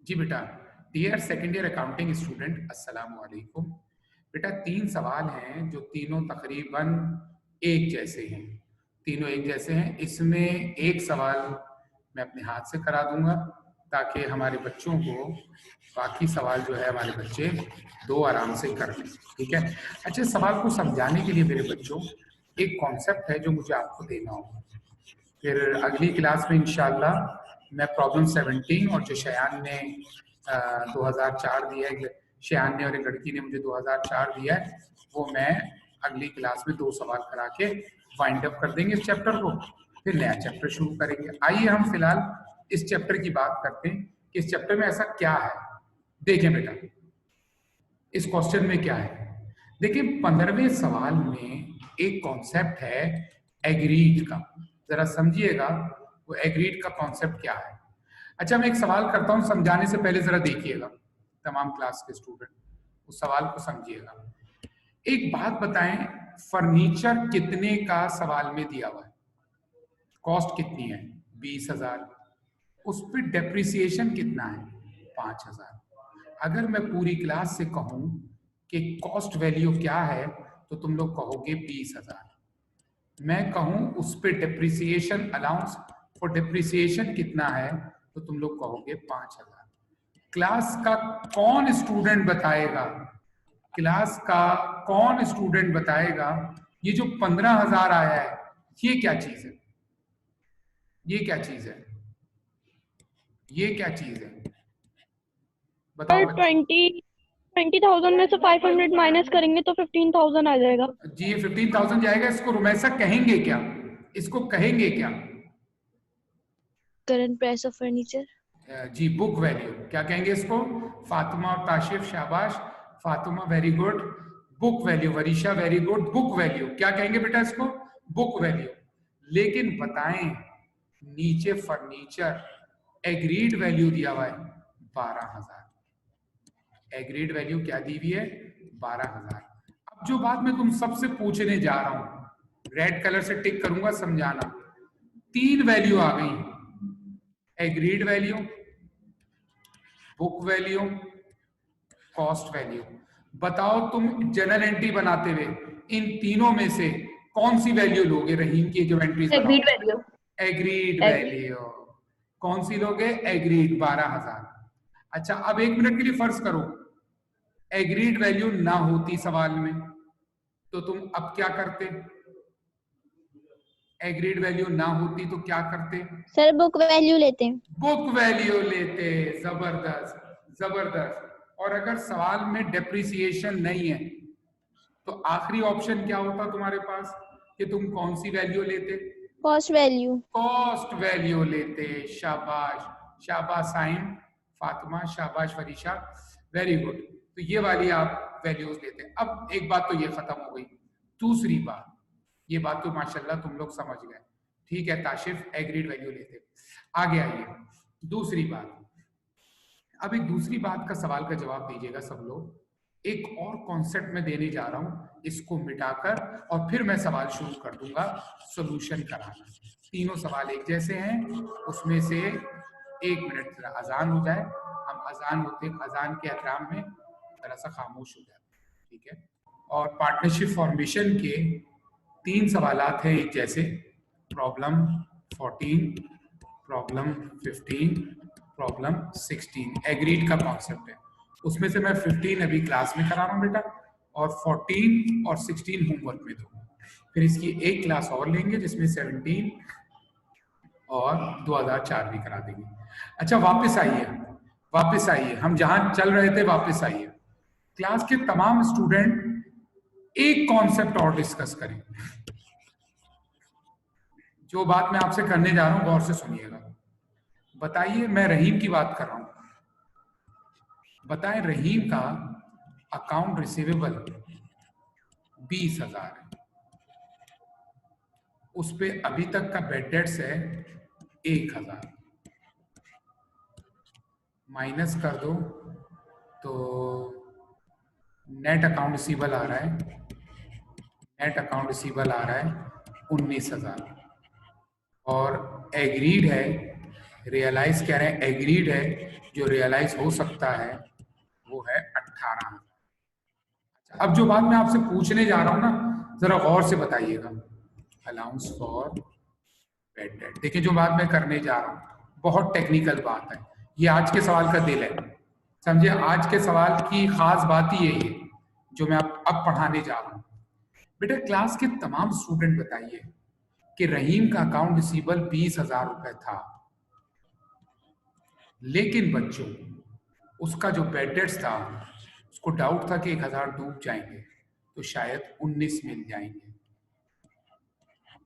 जी बेटा, dear second year accounting student, अस्सलाम वालेकुम। बेटा 3 सवाल हैं जो तीनों तकरीबन एक जैसे हैं। तीनों एक जैसे हैं। इसमें एक सवाल मैं अपने हाथ से करा दूंगा ताकि हमारे बच्चों को बाकी सवाल जो है हमारे बच्चे दो आराम से कर लें। ठीक है। अच्छा, सवाल को समझाने के लिए मेरे बच्चों एक कॉन्सेप्ट है जो मुझे आपको देना होगा। फिर अगली क्लास में इंशाल्लाह मैं प्रॉब्लम 17 और जो शयान ने 2004 दिया है, शयान ने और एक लड़की ने मुझे 2004 दिया है, वो मैं अगली क्लास में 2 सवाल करा के वाइंड अप कर देंगे इस चैप्टर को। फिर नया चैप्टर शुरू करेंगे। आइए हम फिलहाल इस चैप्टर की बात करते हैं कि इस चैप्टर में ऐसा क्या है। देखें बेटा, इस क्वेश्चन में क्या है। देखिए 15वें सवाल में एक कॉन्सेप्ट है एग्रीड का। जरा समझिएगा वो एग्रीड का कॉन्सेप्ट क्या है। अच्छा, मैं एक सवाल करता हूं, समझाने से पहले जरा देखिएगा तमाम क्लास के स्टूडेंट, उस सवाल को समझिएगा। एक बात बताएं, फर्नीचर कितने का सवाल में दिया हुआ है? कॉस्ट कितनी है? 20,000। उस पर डेप्रिसिएशन कितना है? 5,000। अगर मैं पूरी क्लास से कहूं कि कॉस्ट वैल्यू क्या है तो तुम लोग कहोगे 20,000। मैं कहूं उस पर डेप्रिसिएशन अलाउंस फॉर डेप्रिसिएशन कितना है तो तुम लोग कहोगे 5,000। क्लास का कौन स्टूडेंट बताएगा, क्लास का कौन स्टूडेंट बताएगा ये जो 15,000 आया है ये क्या चीज है? ये क्या चीज है? ये क्या चीज है? बताओ बच्चे। 20,000 में से 500 माइनस करेंगे तो 15,000 आ जाएगा। जी, ये 15,000 जाएगा। इसको रुमैसा कहेंगे क्या? इसको कहेंगे क्या? Current price of furniture. जी, बुक वैल्यू। क्या कहेंगे इसको? फातिमा और ताशिफ शाबाश। Fatima very good. Book value. Warisha very good. Book value क्या कहेंगे बेटा इसको? Book value. लेकिन बताएं, नीचे फर्नीचर एग्रीड वैल्यू दिया हुआ है 12,000। एग्रीड वैल्यू क्या दी हुई है? 12,000। अब जो बात मैं तुम सबसे पूछने जा रहा हूं, रेड कलर से टिक करूंगा, समझाना। 3 वैल्यू आ गई, agreed value, book value, cost value. बताओ तुम जनरल एंट्री बनाते हुए इन तीनों में से कौन सी वैल्यू लोगे? रहीम की जो एंट्रीज एग्रीड बनाओ। वैल्यू। Agreed agreed. वैल्यू। कौन सी लोगे? एग्रीड, 12,000। अच्छा, अब 1 मिनट के लिए फर्ज करो एग्रीड वैल्यू ना होती सवाल में तो तुम अब क्या करते? एग्रीड वैल्यू ना होती तो क्या करते? सर बुक वैल्यू लेते हैं। बुक वैल्यू लेते। जबरदस्त, जबरदस्त। और अगर सवाल में डेप्रिसिएशन नहीं है तो आखिरी ऑप्शन क्या होता तुम्हारे पास कि तुम कौन सी वैल्यू लेते? Cost value. कॉस्ट वैल्यू लेते। शाबाश, शाबाश साइम, फातिमा, शाबाश फरीशा, वेरी गुड। तो ये वाली आप वैल्यूज लेते। अब एक बात तो ये खत्म हो गई। दूसरी बात, ये बात तो माशाल्लाह तुम लोग समझ गए। ठीक है, ताशिफ एग्रीड वैल्यू लेते। आगे आइए, दूसरी बात। अब एक दूसरी बात का सवाल का जवाब दीजिएगा सब लोग। एक और कॉन्सेप्ट में देने जा रहा हूं, इसको मिटाकर और फिर मैं सवाल शुरू कर दूंगा सॉल्यूशन कराना। तीनों सवाल एक जैसे हैं, उसमें से 1 मिनट जरा अजान हो जाए, हम अजान होते अजान के एहतराम में जरा सा खामोश हो जाए। ठीक है। और पार्टनरशिप फॉर्मेशन के 3 सवालात हैं एक जैसे, प्रॉब्लम 14, प्रॉब्लम 15, प्रॉब्लम 16। एग्रीड का कॉन्सेप्ट है। उसमें से मैं 15 अभी क्लास में करा रहा हूँ बेटा, और 14 और 16 होमवर्क में दूंगा। फिर इसकी एक क्लास और लेंगे जिसमें 17 और 2004 भी करा देंगे। अच्छा, वापस आइए, वापस आइए, हम जहां चल रहे थे वापस आइए। क्लास के तमाम स्टूडेंट एक कॉन्सेप्ट और डिस्कस करें। जो बात मैं आपसे करने जा रहा हूं गौर से सुनिएगा। बताइए, मैं रहीम की बात कर रहा हूं। बताएं, रहीम का अकाउंट रिसीवेबल 20,000 है, उस पे अभी तक का बेड डेट्स है 1,000। माइनस कर दो तो नेट अकाउंट रिसीवेबल आ रहा है, नेट अकाउंट रिसीवेबल आ रहा है 19,000। और एग्रीड है रियलाइज कह रहे हैं, एग्रीड है, जो रियलाइज हो सकता है वो है 18। अब जो बात मैं आपसे पूछने जा रहा हूं ना, जरा गौर से बताइएगा। अलाउंस फॉर बैड डेट, देखिए जो बात मैं करने जा रहा हूं बहुत टेक्निकल बात है, ये आज के सवाल का दिल है। समझे, आज के सवाल की खास बात ही यही है जो मैं अब पढ़ाने जा रहा हूं। बेटा क्लास के तमाम स्टूडेंट बताइए कि रहीम का अकाउंट रिसीवेबल 20,000 रुपए था, लेकिन बच्चों उसका जो बैड डेट्स था उसको डाउट था कि 1,000 डूब जाएंगे तो शायद 19 मिल जाएंगे,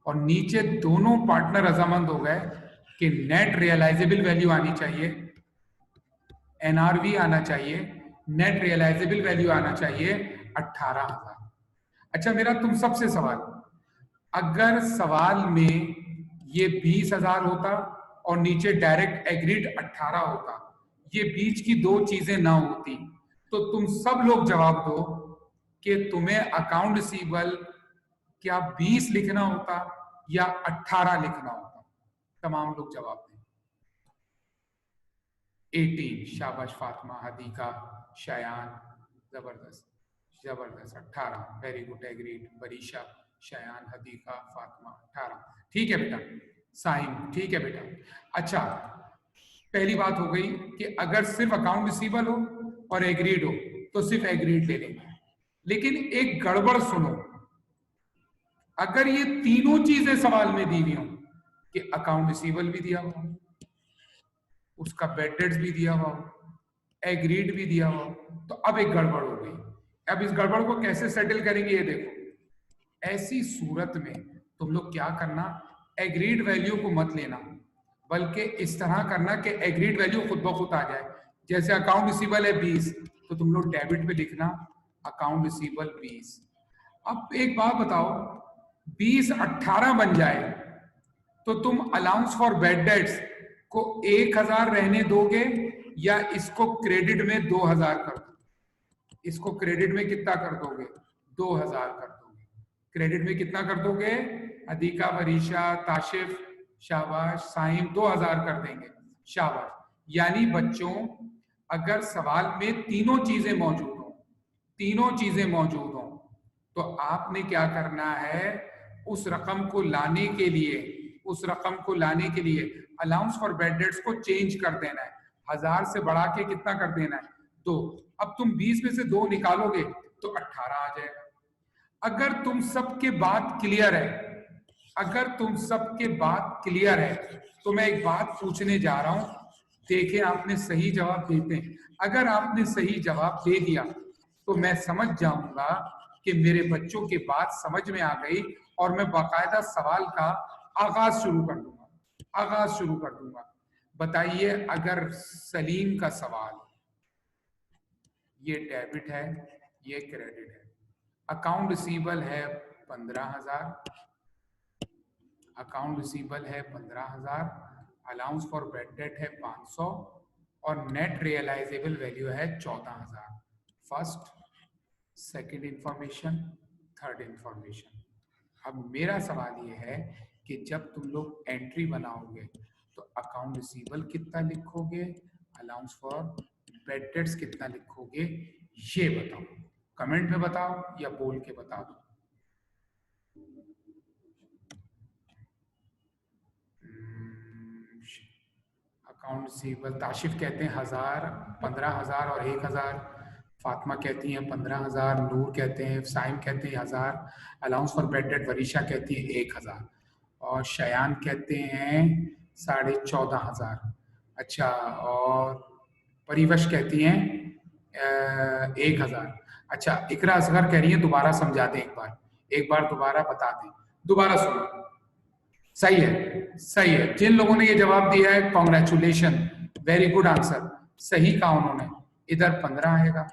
और नीचे दोनों पार्टनर रजामंद हो गए कि नेट रियलाइजेबल वैल्यू आनी चाहिए, एनआरवी आना चाहिए, नेट रियलाइजेबल वैल्यू आना चाहिए 18,000। अच्छा मेरा तुम सबसे सवाल, अगर सवाल में ये 20,000 होता और नीचे डायरेक्ट एग्रीड 18 होता, ये बीच की दो चीजें ना होती, तो तुम सब लोग जवाब दो कि तुम्हें अकाउंट रिसीवेबल क्या 20 लिखना होता या 18 लिखना होता। तमाम लोग जवाब दें। 18, शाबाश फातिमा, हदीका, शयान, जबरदस्त जबरदस्त। 18, very good, agreed, Barisha, Shayan, Hadiqa, Fatima, 18। ठीक है बेटा। साइम, ठीक है बेटा। अच्छा पहली बात हो गई कि अगर सिर्फ अकाउंट रिसीवेबल हो और एग्रीड हो तो सिर्फ एग्रीड ले लेंगे, लेकिन एक गड़बड़ सुनो, अगर ये तीनों चीजें सवाल में दी हुई हो कि अकाउंट रिसीवेबल भी दिया हुआ, उसका बैड डेट्स भी दिया हुआ, एग्रीड भी दिया हुआ, तो अब एक गड़बड़ हो गई। अब इस गड़बड़ को कैसे सेटल करेंगे ये देखो। ऐसी सूरत में तुम लोग क्या करना, एग्रीड वैल्यू को मत लेना, बल्कि इस तरह करना कि एग्रीड वैल्यू खुद ब खुद आ जाए। जैसे अकाउंट रिसीवेबल है 20, तो तुम लोग डेबिट पे लिखना अकाउंट रिसीवेबल 20। अब एक बात बताओ, 20 18 बन जाए तो तुम अलाउंस फॉर बैड डेट्स को 1,000 रहने दोगे या इसको क्रेडिट में 2,000 कर दोगे? इसको क्रेडिट में कितना कर दोगे? 2,000 कर दोगे। क्रेडिट में कितना कर दोगे? अधिका, वरीशा, ताशिफ, शाबाश, साइम, 2,000 कर देंगे, शाबाश। यानी बच्चों अगर सवाल में तीनों चीजें मौजूद हो, तीनों चीजें मौजूद हो, तो आपने क्या करना है, उस रकम को लाने के लिए, उस रकम को लाने के लिए अलाउंस फॉर बैड डेट्स को चेंज कर देना है। 1,000 से बढ़ा के कितना कर देना है? 2। अब तुम 20 में से 2 निकालोगे तो 18 आ जाएगा। अगर तुम सबके बात क्लियर है, अगर तुम सबके बात क्लियर है, तो मैं एक बात पूछने जा रहा हूं, देखें आपने सही जवाब देते हैं। अगर आपने सही जवाब दे दिया तो मैं समझ जाऊंगा कि मेरे बच्चों की बात समझ में आ गई, और मैं बाकायदा सवाल का आगाज शुरू कर दूंगा, आगाज शुरू कर दूंगा। बताइए, अगर सलीम का सवाल, ये डेबिट है, ये क्रेडिट है, अकाउंट रिसीवेबल है 15,000, अकाउंट रिसीवेबल है 15,000, अलाउंस फॉर बैड डेट है 500, और नेट रियलाइजेबल वैल्यू है 14,000। First, second information, third information. अब मेरा सवाल ये है कि जब तुम लोग एंट्री बनाओगे तो अकाउंट रिसीवेबल कितना लिखोगे, अलाउंस फॉर बैड डेट्स कितना लिखोगे, ये बताओ। कमेंट में बताओ या बोल के बता दो। अकाउंट रिसीवेबल, ताशिफ कहते हैं 1,000, 15,000 और 1,000, फातिमा कहती हैं 15,000, नूर कहते हैं, साइम कहते हैं 1,000, allowance for bad debt Varisha कहती है 1,000, और शयान कहते हैं 14,500। अच्छा, और परिवश कहती हैं 1,000। अच्छा, इकरा असगर कह रही है दोबारा समझा दें, एक बार दोबारा बता दें, दोबारा सुनो। सही है, सही है। जिन लोगों ने ये जवाब दिया है कॉन्ग्रेचुलेशन, वेरी गुड आंसर, सही कहा उन्होंने। इधर 15 आएगा,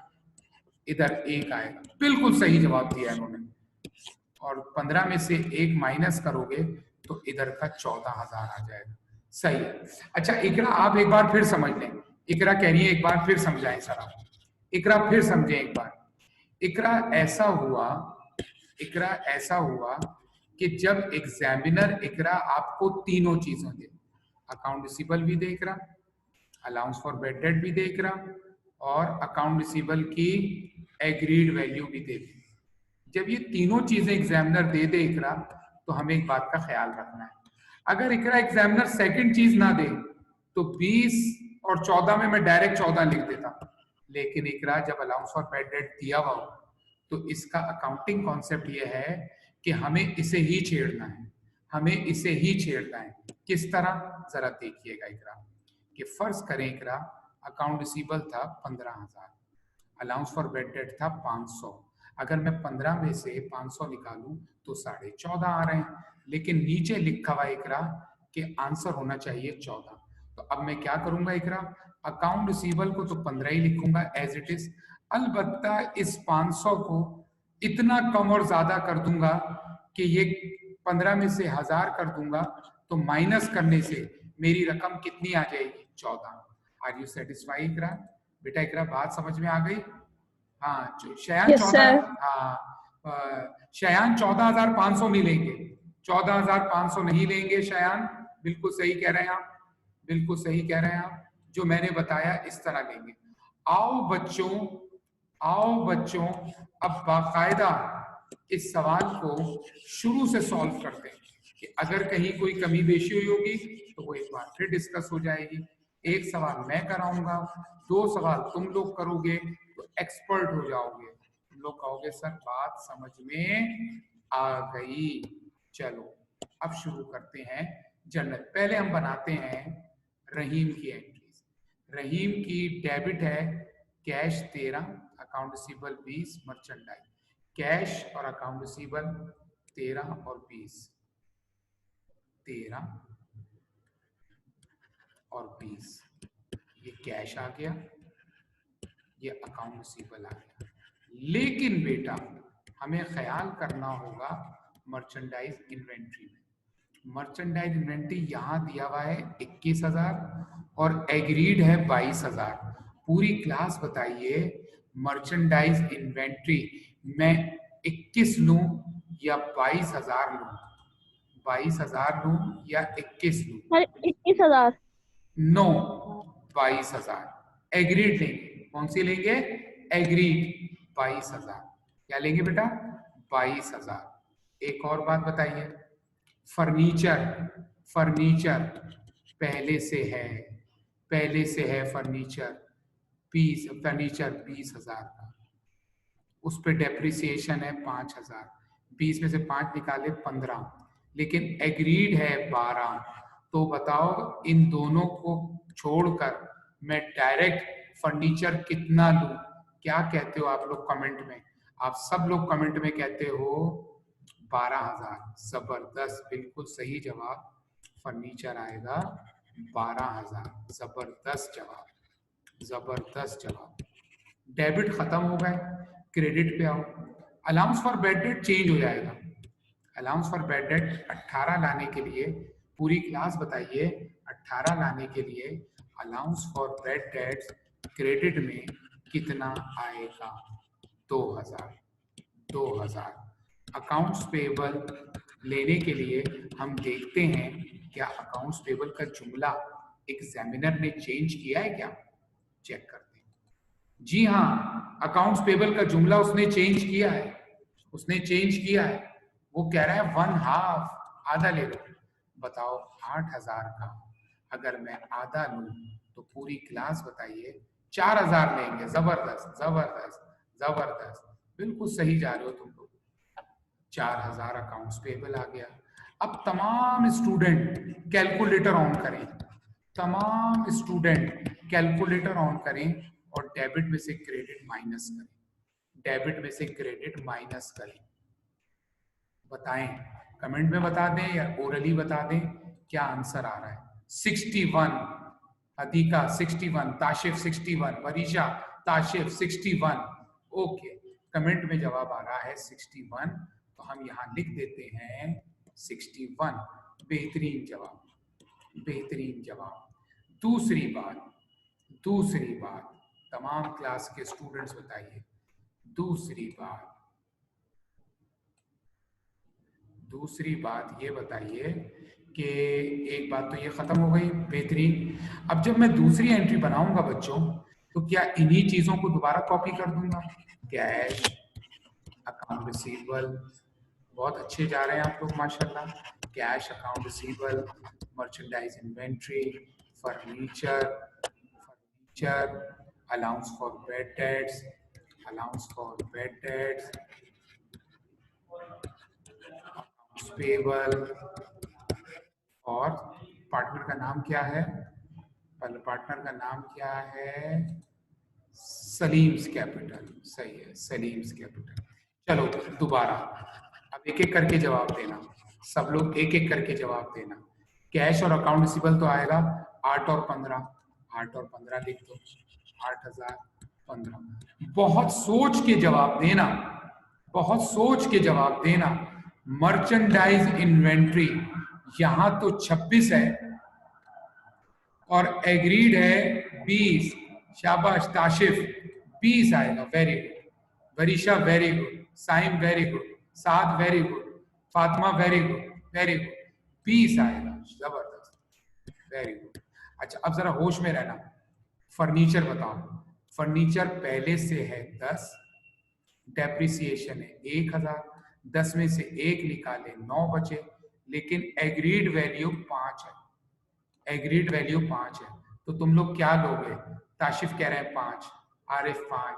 इधर 1 आएगा, बिल्कुल सही जवाब दिया इन्होंने। और 15 में से 1 माइनस करोगे तो इधर का 14,000 आ जाएगा। सही है। अच्छा इकरा, आप एक बार फिर समझ लें। इकरा कह रही है एक बार फिर समझाएं सर आप। इकरा फिर समझे एक बार। इकरा ऐसा हुआ, इकरा ऐसा हुआ कि जब एग्जामिनर इकरा आपको तीनों चीजों दे, अकाउंट रिसीवेबल भी देख रहा, अलाउंस फॉर बैड डेट भी देख रहा, और अकाउंट रिसीवेबल की एग्रीड वैल्यू भी देख रहा। जब ये तीनों चीजें एग्जामिनर दे दे इकरा, तो हमें एक बात का ख्याल रखना है, अगर इकरा एग्जामिनर सेकंड चीज ना दे तो 20 और 14 में मैं डायरेक्ट 14 लिख देता, लेकिन इकरा जब अलाउंस फॉर बैड डेट दिया हुआ हो तो इसका अकाउंटिंग कॉन्सेप्ट ये है कि हमें इसे ही छेड़ना है, हमें इसे ही छेड़ना है। किस तरह, जरा देखिएगा इकरा, कि फर्ज करें इकरा अकाउंट रिसीवेबल था 15,000, अलाउंस फॉर बैड डेट था 500, अगर मैं 15 में से 500 निकालूं तो 14.5 आ रहे हैं, लेकिन नीचे लिखा हुआ इकरा कि आंसर होना चाहिए 14। तो अब मैं क्या करूंगा इकरा, अकाउंट रिसीवेबल को तो 15 ही लिखूंगा एज इट इज, अलबत्ता इस 500 को इतना कम और ज्यादा कर दूंगा कि ये 15 में से 1000 कर दूंगा, तो माइनस करने से मेरी रकम कितनी आ जाएगी, 14। आर यू सेटिस्फाई इकरा? बेटा इकरा बात समझ में आ गई? हाँ शयान Yes, 14, sir. हाँ शयान 14,500 नहीं लेंगे, 14,500 नहीं लेंगे शयान, बिल्कुल सही कह रहे हैं आप, बिल्कुल सही कह रहे हैं आप, जो मैंने बताया इस तरह लेंगे। आओ बच्चों, आओ बच्चों, अब बाकायदा इस सवाल को शुरू से सॉल्व करते हैं कि अगर कहीं कोई कमी बेशी हुई होगी तो वो एक बार फिर डिस्कस हो जाएगी। एक सवाल मैं कराऊंगा, 2 सवाल तुम लोग करोगे, तो एक्सपर्ट हो जाओगे, तुम लोग कहोगे सर बात समझ में आ गई। चलो अब शुरू करते हैं जनरल। पहले हम बनाते हैं रहीम की एंट्रीज। रहीम की डेबिट है cash 13, account receivable 20, merchandise. Cash और अकाउंट रिसीवेबल 13 और 20, 13 और 20, ये कैश आ गया, ये अकाउंट रिसीवेबल आ गया। लेकिन बेटा हमें ख्याल करना होगा मर्चेंडाइज इन्वेंट्री में। मर्चेंडाइज इन्वेंट्री यहां दिया हुआ है 21,000 और एग्रीड है 22,000। पूरी क्लास बताइए मर्चेंडाइज इन्वेंट्री मैं 21 लूं या 22,000 लूं, 22,000 लूं या 21 लूं? सर 21,000। नो, 22,000 एग्रीड लेंगे। कौन सी लेंगे? एग्रीड 22,000। क्या लेंगे बेटा? 22,000। एक और बात बताइए, फर्नीचर, फर्नीचर पहले से है, पहले से है फर्नीचर 20, फर्नीचर 20,000 का, उस पर डेप्रिसिएशन है 5,000, 20 में से 5 निकाले 15, लेकिन एग्रीड है 12। तो बताओ इन दोनों को छोड़कर मैं डायरेक्ट फर्नीचर कितना लूं? क्या कहते हो आप लोग कमेंट में? आप सब लोग कमेंट में कहते हो 12,000। जबरदस्त, बिल्कुल सही जवाब, फर्नीचर आएगा 12,000। जबरदस्त जवाब, जबरदस्त जवाब। डेबिट खत्म हो गए, क्रेडिट पे आओ। Allowance for bad debt change हो जाएगा। अलाउंस फॉर बैड डेट 18 लाने के लिए, पूरी क्लास बताइए 18 लाने के लिए allowance for bad debt credit में कितना आएगा? 2,000, 2,000। अकाउंट्स पेबल लेने के लिए हम देखते हैं क्या अकाउंट्स पेबल का जुमला एग्जामिनर ने चेंज किया है क्या, चेक करते हैं। जी हाँ, अकाउंट्स पेबल का जुमला उसने चेंज किया है, उसने चेंज किया है। वो कह रहा है 1/2, आधा ले लो। बताओ 8,000 का अगर मैं आधा लूं तो पूरी क्लास बताइए 4,000 लेंगे। जबरदस्त, जबरदस्त, जबरदस्त, बिल्कुल सही जा रहे हो तुम लोग। 4,000 अकाउंट्स पेबल आ गया। अब तमाम स्टूडेंट कैलकुलेटर ऑन करें, तमाम स्टूडेंट कैलकुलेटर ऑन करें और डेबिट में से क्रेडिट माइनस करें, डेबिट में से क्रेडिट माइनस करें। बताएं, कमेंट में बता दें या ओरली बता दें क्या आंसर आ रहा है। 61, अधिका 61, ताशिफ 61, वरीशा ताशिफ 61। ओके, कमेंट में जवाब आ रहा है 61, तो हम यहां लिख देते हैं 61। बेहतरीन जवाब, बेहतरीन जवाब। दूसरी बात, दूसरी बात, तमाम क्लास के स्टूडेंट्स बताइए दूसरी बात, दूसरी बात ये बताइए कि एक बात तो ये खत्म हो गई, बेहतरीन। अब जब मैं दूसरी एंट्री बनाऊंगा बच्चों, तो क्या इन्हीं चीजों को दोबारा कॉपी कर दूंगा? कैश, अकाउंट रिसीवेबल, बहुत अच्छे जा रहे हैं आप लोग माशाल्लाह। Cash, account receivable, merchandise inventory, furniture, allowance for bad debts, allowance for bad debts, payable, और पार्टनर का नाम क्या है? पार्टनर का नाम क्या है? सलीम्स कैपिटल, सही है, सलीम्स कैपिटल। चलो दोबारा, अब एक एक करके जवाब देना, सब लोग एक एक करके जवाब देना। कैश और अकाउंट रिसीवेबल तो आएगा 8 और 15, 8 और 15 लिख दो, 8015। बहुत सोच के जवाब देना, बहुत सोच के जवाब देना। मर्चेंडाइज इन्वेंट्री यहां तो 26 है और एग्रीड है 20। शाबाश ताशिफ, 20 आएगा, very good. Varisha very good, Saim very good, Saad very good, Fatima very good, very good, 20 आएगा, जबरदस्त, वेरी गुड। अच्छा अब जरा होश में रहना, फर्नीचर बताओ। फर्नीचर पहले से है 10, डेप्रिसिएशन है 1000, 10 में से 1 निकाले 9 बचे, लेकिन एग्रीड वैल्यू 5 है, एग्रीड वैल्यू 5 है। तो तुम लोग क्या लोगे? ताशिफ कह रहे हैं 5, आरिफ 5,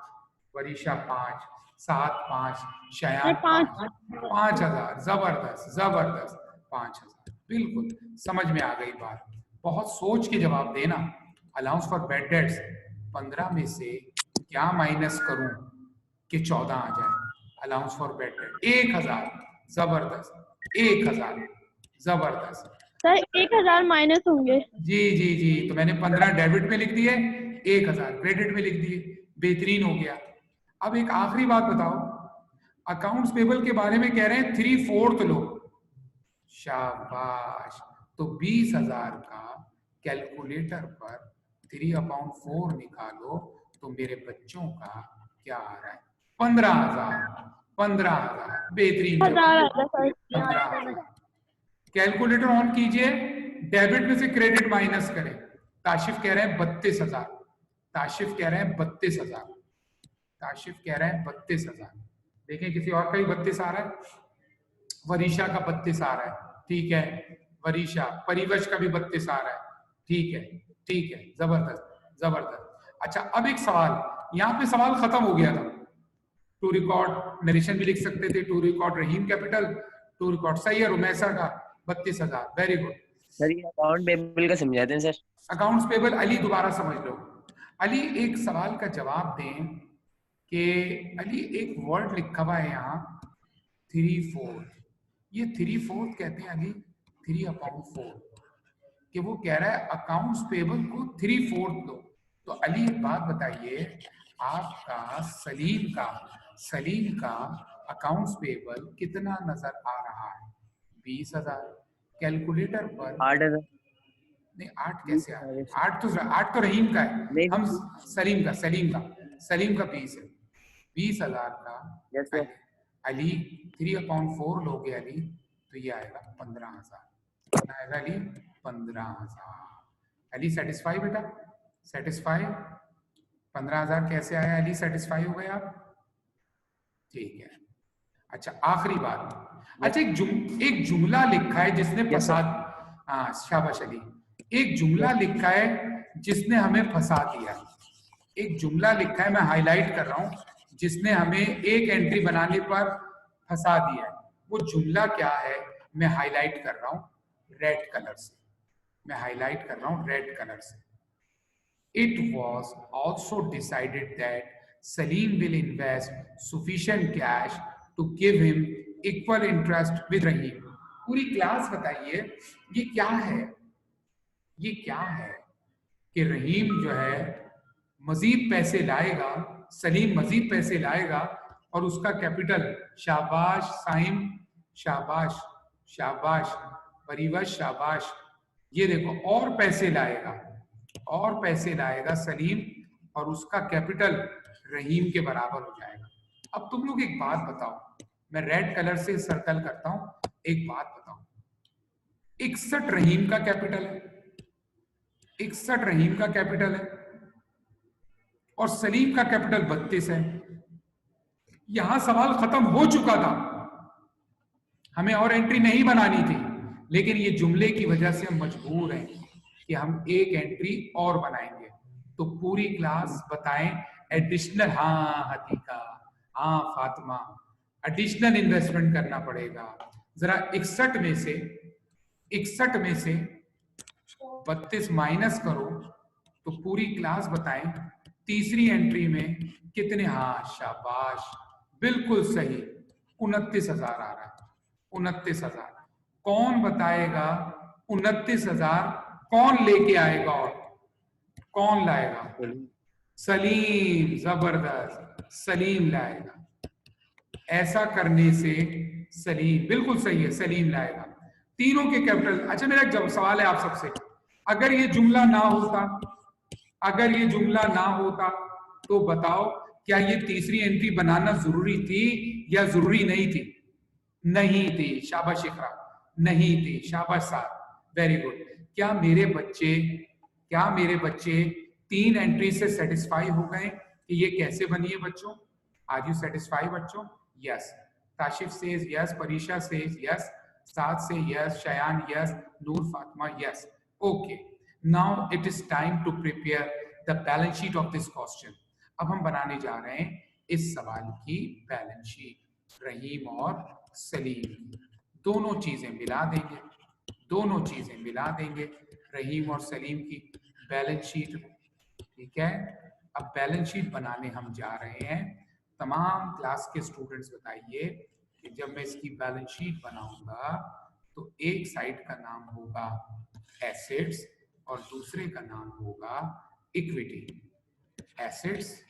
वरीशा 5, सात 5, शयान 5, 5000, जबरदस्त जबरदस्त, 5000, बिल्कुल समझ में आ गई बात। बहुत सोच के जवाब देना। अलाउंस फॉर बेड डेट्स, 15 में से क्या माइनस करूं कि 14 आ जाए? अलाउंस फॉर बेड डेट 1000, जबरदस्त, 1000, जबरदस्त। सर 1000 माइनस होंगे। जी जी जी, तो मैंने 15 डेबिट में लिख दिए, 1000 क्रेडिट में लिख दिए, बेहतरीन हो गया। अब एक आखिरी बात बताओ, अकाउंट्स पेबल के बारे में कह रहे हैं 3/4 लो, शाबाश। तो 20,000 का कैलकुलेटर पर 3/4 निकालो, तो मेरे बच्चों का क्या आ रहा है? 15,000, 15,000, बेहतरीन हजार जवाब, आता सर। 15,000। कैलकुलेटर ऑन कीजिए, डेबिट में से क्रेडिट माइनस करें। ताशिफ कह रहे हैं 32,000, ताशिफ कह रहे हैं 32,000, ताशिफ कह रहे हैं 32,000। देखें किसी और का भी 32 आ रहा है, वरीशा का 32 आ रहा है, ठीक है, वरीशा, परिवश का भी 32 आ रहा है, ठीक है, ठीक है, जबरदस्त जबरदस्त। अच्छा अब एक सवाल, यहाँ पे सवाल खत्म हो गया था। टू रिकॉर्ड नरेशन भी लिख सकते थे, to record Rahim capital, to record सही है रुमैसा का 32,000, वेरी गुड। सर ये अकाउंट पेबल का समझाते हैं सर। अकाउंट्स पेबल अली दोबारा समझ लो। अली एक सवाल का जवाब दें कि अली एक वर्ड लिखा हुआ है यहाँ 3/4, ये 3/4 कहते हैं अली, 3/4, कि वो कह रहा है अकाउंट्स पेबल को 3/4 लो। तो अली एक बात बताइए, आपका सलीम का अकाउंट्स पेबल कितना नजर आ रहा है? 20,000। कैलकुलेटर पर 8,000। नहीं 8 कैसे आ रहा है? 8 तो रहीम का है, नहीं हम सलीम का 20 है, 20,000 का यस सर। अली 3/4 लोगे अली, तो ये आएगा 15,000, कितना आएगा अली? 15,000। अली सेटिस्फाई बेटा, सेटिस्फाई? 15,000 कैसे आया अली, सेटिस्फाई हो गए आप? ठीक है। अच्छा आखिरी बात, अच्छा एक जुमला लिखा है जिसने फसाद, हाँ शाबाश अली, एक जुमला लिखा है जिसने हमें फंसा दिया। एक जुमला लिखा है, मैं हाईलाइट कर रहा हूं, जिसने हमें एक एंट्री बनाने पर फंसा दिया है। वो जुमला क्या है? मैं हाईलाइट कर रहा हूं रेड कलर से, मैं हाईलाइट कर रहा हूं रेड कलर से। It was also decided that Salim will invest sufficient cash to give him equal interest with Rahim. पूरी क्लास बताइए ये क्या है? ये क्या है कि रहीम जो है मजीद पैसे लाएगा, सलीम मजीद पैसे लाएगा और उसका कैपिटल, शाबाश साइम, शाबाश शाबाश परिवश, शाबाश, ये देखो और पैसे लाएगा, और पैसे लाएगा सलीम, और उसका कैपिटल रहीम के बराबर हो जाएगा। अब तुम लोग एक बात बताओ, मैं रेड कलर से सर्कल करता हूं, एक बात बताओ, 61 रहीम का कैपिटल है, 61 रहीम का कैपिटल है और सलीम का कैपिटल 32 है। यहां सवाल खत्म हो चुका था, हमें और एंट्री नहीं बनानी थी, लेकिन ये जुमले की वजह से हम मजबूर हैं कि हम एक एंट्री और बनाएंगे। तो पूरी क्लास बताएं एडिशनल, हाँ हतीका, हाँ फातिमा, एडिशनल इन्वेस्टमेंट करना पड़ेगा। जरा 61 में से 32 माइनस करो तो पूरी क्लास बताएं तीसरी एंट्री में कितने, हाँ शाबाश, बिल्कुल सही, 29,000 आ रहा है। 29,000 कौन बताएगा? 29,000 कौन लेके आएगा और कौन लाएगा? सलीम, जबरदस्त, सलीम लाएगा। ऐसा करने से सलीम, बिल्कुल सही है, सलीम लाएगा। तीनों के कैपिटल। अच्छा मेरा एक सवाल है आप सबसे, अगर ये जुमला ना होता, अगर ये जुमला ना होता तो बताओ क्या ये तीसरी एंट्री बनाना जरूरी थी या जरूरी नहीं थी? नहीं थी, शाबाश इकरा, नहीं थी, शाबाश साहब, वेरी गुड। क्या मेरे बच्चे 3 एंट्री से सेटिस्फाई हो गए कि ये कैसे बनी है बच्चों? आर यू सेटिस्फाई बच्चों? Yes. Kashif says yes, Parisha says yes, Saad says yes, Shayan yes, Noor Fatima yes. Okay, now it is time to prepare the balance sheet of this question. अब हम बनाने जा रहे हैं इस सवाल की बैलेंस शीट। रहीम और सलीम दोनों चीजें मिला देंगे, दोनों चीजें मिला देंगे, रहीम और सलीम की बैलेंस शीट। ठीक है, अब बैलेंस शीट बनाने हम जा रहे हैं। तमाम क्लास के स्टूडेंट्स बताइए कि जब मैं इसकी बैलेंस शीट बनाऊंगा तो एक साइड का नाम होगा एसेट्स और दूसरे का नाम होगा इक्विटी। एसेट्स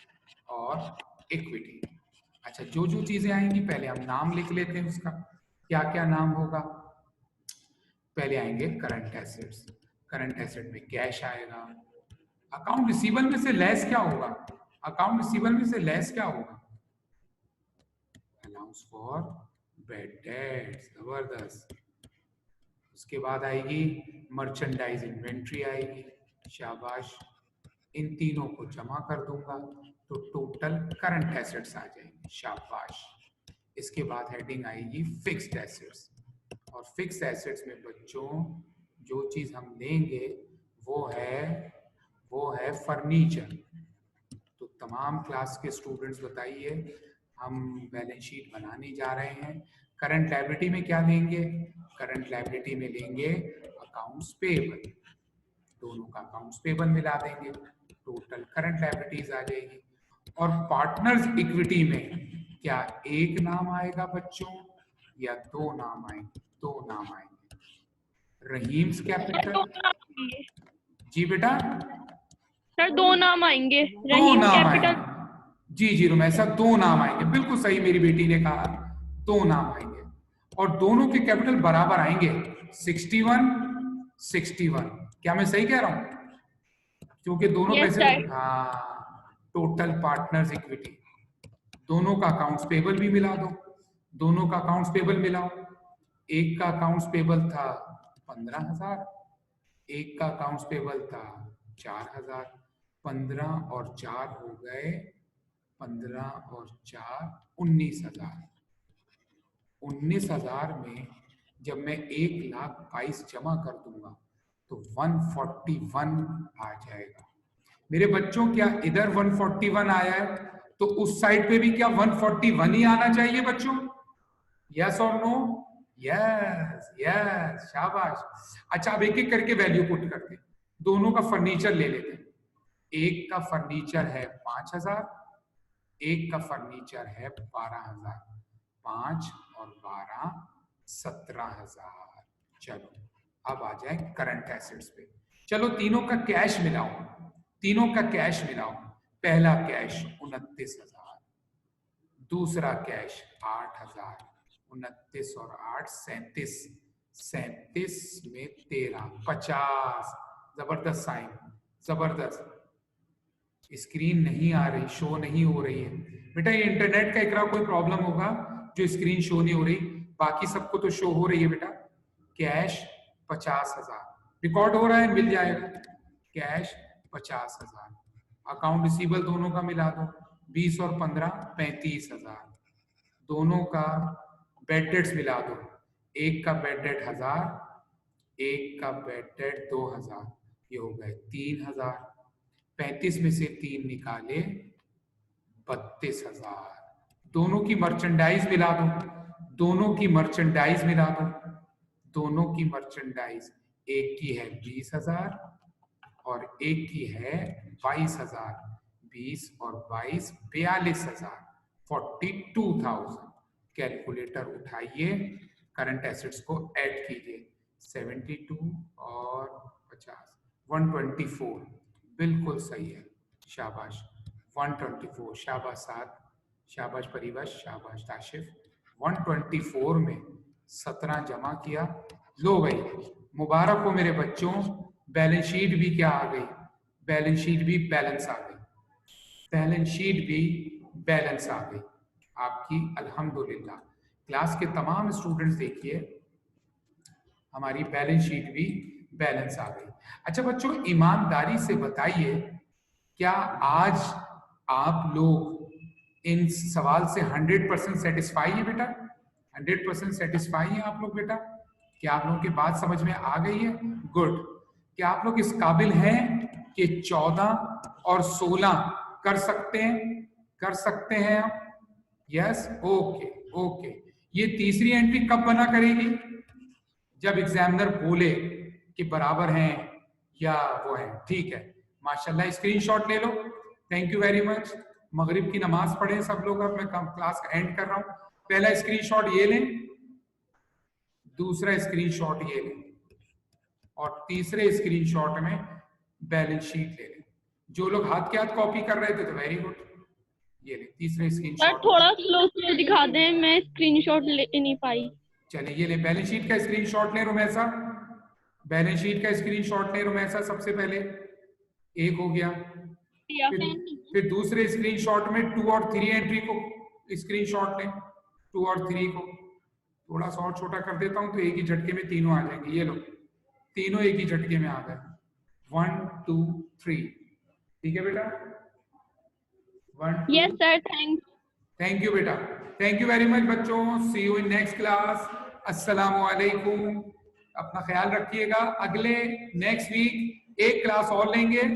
और इक्विटी। अच्छा, जो जो चीजें आएंगी पहले हम नाम लिख लेते हैं उसका, क्या क्या नाम होगा। पहले आएंगे करंट एसेट्स, करंट एसेट में कैश आएगा। अकाउंट रिसीवेबल में से लेस क्या होगा? अकाउंट रिसीवेबल में से लेस क्या होगा? अलाउंस फॉर बैड डेट्स, जबरदस्त। उसके बाद आएगी मर्चेंडाइज इन्वेंट्री आएगी, शाबाश। इन तीनों को जमा कर दूंगा तो टोटल करंट एसेट्स आ जाएंगे, शाबाश। इसके बाद हेडिंग आएगी फिक्स्ड एसेट्स, और फिक्स्ड एसेट्स में बच्चों जो चीज हम लेंगे वो है फर्नीचर। तो तमाम क्लास के स्टूडेंट्स बताइए, हम बैलेंस शीट बनाने जा रहे हैं। करंट लायबिलिटी में क्या लेंगे? करंट लायबिलिटी में लेंगे अकाउंट्स पेबल, दोनों का अकाउंट्स पेबल मिला देंगे, टोटल करंट लायबिलिटीज आ जाएगी। और पार्टनर्स इक्विटी में क्या एक नाम आएगा बच्चों या दो नाम आएंगे? दो नाम आएंगे। रहीम्स कैपिटल, जी बेटा सर 2 नाम आएंगे, दो रहीम नाम कैपिटल। आएंगे, जी जी रुमैसा, दो नाम आएंगे, बिल्कुल सही मेरी बेटी ने कहा, दो नाम आएंगे और दोनों के कैपिटल बराबर आएंगे, 61 61। क्या मैं सही कह रहा हूं? क्योंकि दोनों Yes, पैसे, sir. हाँ, टोटल पार्टनर्स इक्विटी, दोनों का अकाउंट्स पेबल भी मिला दो, दोनों का अकाउंट्स पेबल मिलाओ। एक का अकाउंट्स पेबल था 15,000, एक का अकाउंट्स पेबल था 4,000। 15 और 4 हो गए, 15 और 4 19,000। 19,000 में जब मैं 1,22,000 जमा कर दूंगा तो 141 आ जाएगा। मेरे बच्चों क्या इधर 141 आया है तो उस साइड पे भी क्या 141 ही आना चाहिए बच्चों? यस और नो? यस यस, शाबाश। अच्छा, अब एक एक करके वैल्यू पुट करते हैं, दोनों का फर्नीचर ले लेते हैं। एक का फर्नीचर है 5,000, एक का फर्नीचर है 12,000। 5 और 12 17,000। चलो अब आ जाए करंट एसेट्स पे। चलो तीनों का कैश मिलाओ, तीनों का कैश मिलाओ। पहला कैश 29,000, दूसरा कैश 8,000, 29 और 8 37, 37 में 13 50। जबरदस्त साइन, जबरदस्त। स्क्रीन नहीं आ रही, शो नहीं हो रही है बेटा, ये इंटरनेट का एकरा कोई प्रॉब्लम होगा जो स्क्रीन शो नहीं हो रही, बाकी सबको तो शो हो रही है बेटा। कैश 50,000 रिकॉर्ड हो रहा है, मिल जाएगा। कैश 50,000, अकाउंट रिसीवेबल दोनों का मिला दो, 20 और 15 35,000, दोनों का बेड डेट्स मिला दो, एक का बेड डेट 1000, एक का बेड डेट 2000, ये हो गए 3000। 35 में से 3 निकाले 32,000। दोनों की मर्चेंडाइज मिला दो, दोनों की मर्चेंडाइज मिला दो, दोनों की मर्चेंडाइज, एक की है 20,000 और एक की है 22,000। 20 और 22 42,000, 42,000। कैलकुलेटर उठाइए, करंट एसेट्स को ऐड कीजिए, 72 और 50 124, बिल्कुल सही है, शाबाश। 124, शाबाश साथ, शाबाश परिवश, शाबाश ताशिफ। 124 में 17 जमा किया, लो भाई मुबारक हो मेरे बच्चों, बैलेंस शीट भी क्या आ गई, बैलेंस शीट भी बैलेंस आ गई, बैलेंस शीट भी बैलेंस आ गई आपकी, अल्हम्दुलिल्लाह। क्लास के तमाम स्टूडेंट्स देखिए, हमारी बैलेंस शीट भी बैलेंस आ गई। अच्छा बच्चों, ईमानदारी से बताइए, क्या आज आप लोग इन सवाल से 100% सेटिस्फाई है बेटा? 100% सेटिस्फाई है आप लोग बेटा? क्या आप लोगों की बात समझ में आ गई है? गुड। क्या आप लोग इस काबिल हैं कि 14 और 16 कर सकते हैं? कर सकते हैं आप? Yes, okay okay. ये तीसरी एंट्री कब बना करेगी? जब एग्जामिनर बोले कि बराबर हैं या वो है, ठीक है। माशाल्लाह, स्क्रीनशॉट ले लो। Thank you very much. मगरिब की नमाज पढ़ें सब लोग। अब मैं क्लास का एंड कर रहा हूं। पहला स्क्रीनशॉट ये लें, दूसरा स्क्रीनशॉट ये लें, और तीसरे स्क्रीनशॉट में बैलेंस शीट ले लें। जो लोग हाथ के हाथ कॉपी कर रहे थे तो वेरी गुड, ये ले तीसरे सर स्क्रीनशॉट। थोड़ा स्लो दिखा दें, मैं स्क्रीनशॉट ले नहीं पाई। चले ये ले बैलेंस शीट का स्क्रीनशॉट ले रुमैसा, बैलेंस शीट का स्क्रीनशॉट ले रुमैसा। सबसे पहले एक हो गया, फिर दूसरे स्क्रीनशॉट में 2 और 3 एंट्री को स्क्रीनशॉट लें, 2 और 3 को। थोड़ा सा और छोटा कर देता हूं तो एक ही झटके में तीनों आ जाएंगे। ये लो, तीनों एक ही झटके में आ गए, 1 2 3। ठीक है बेटा? 1 2। यस सर, थैंक यू बेटा, थैंक यू वेरी मच बच्चों। सी यू इन नेक्स्ट क्लास। अस्सलामु अलैकुम। अपना ख्याल रखिएगा। अगले नेक्स्ट वीक एक क्लास और लेंगे।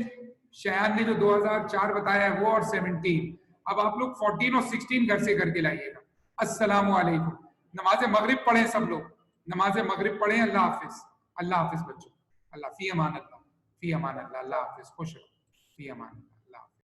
शयान ने जो 2004 बताया है वो और 17। अब आप लोग 14 और 16 घर से करके लाइएगा। अस्सलामु अलैकुम। नमाज मगरिब पढ़ें सब लोग, नमाज मगरिब पढ़ें। अल्लाह हाफिज, अल्लाह हाफिज बच्चों। अल्लाह फी अमान अल्लाह, फी अमान अल्लाह, अल्लाह हाफिज, खुश रहो, फी अमान।